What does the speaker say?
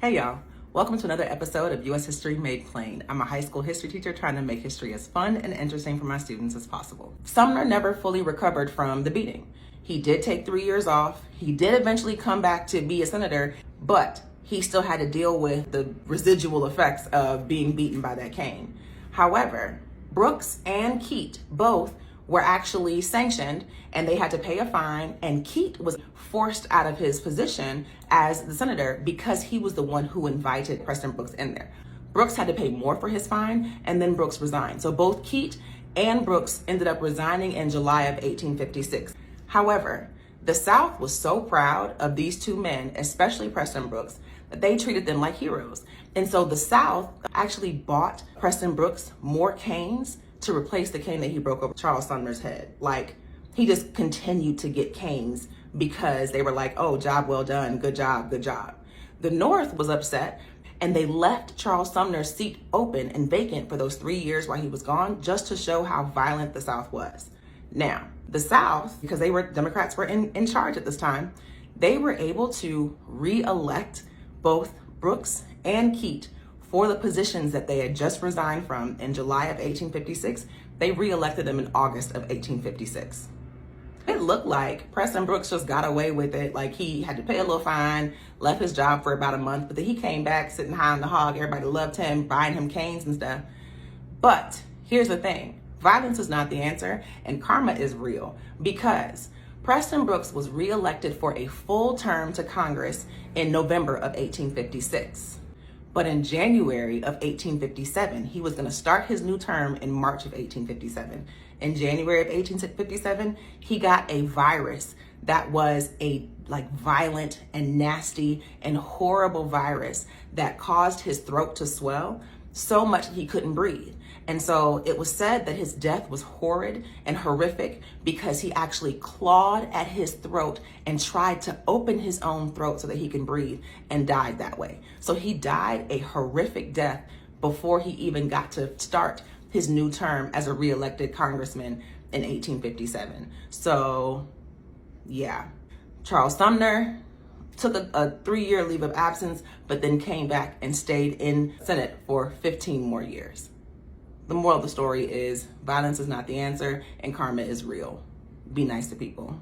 Hey y'all, welcome to another episode of U.S. History Made Plain. I'm a high school history teacher trying to make history as fun and interesting for my students as possible. Sumner never fully recovered from the beating. He did take 3 years off. He did eventually come back to be a senator, but he still had to deal with the residual effects of being beaten by that cane. However, Brooks and Keat both were actually sanctioned and they had to pay a fine, and Keat was forced out of his position as the senator because he was the one who invited Preston Brooks in there. Brooks had to pay more for his fine, and then Brooks resigned. So both Keat and Brooks ended up resigning in July of 1856. However, the South was so proud of these two men, especially Preston Brooks, that they treated them like heroes. And so the South actually bought Preston Brooks more canes to replace the cane that he broke over Charles Sumner's head. Like, he just continued to get canes because they were like, oh, job well done, good job, good job. The North was upset, and they left Charles Sumner's seat open and vacant for those 3 years while he was gone, just to show how violent the South was. Now, the South, because Democrats were in charge at this time, they were able to re-elect both Brooks and Keat for the positions that they had just resigned from in July of 1856. They re-elected them in August of 1856. It looked like Preston Brooks just got away with it. Like, he had to pay a little fine, left his job for about a month, but then he came back sitting high on the hog. Everybody loved him, buying him canes and stuff. But here's the thing. Violence is not the answer, and karma is real, because Preston Brooks was re-elected for a full term to Congress in November of 1856. But in January of 1857, he was going to start his new term in March of 1857. In January of 1857, he got a virus that was a violent and nasty and horrible virus that caused his throat to swell so much that he couldn't breathe. And so it was said that his death was horrid and horrific because he actually clawed at his throat and tried to open his own throat so that he can breathe, and died that way. So he died a horrific death before he even got to start his new term as a re-elected congressman in 1857. So yeah, Charles Sumner took a 3-year leave of absence, but then came back and stayed in Senate for 15 more years. The moral of the story is violence is not the answer, and karma is real. Be nice to people.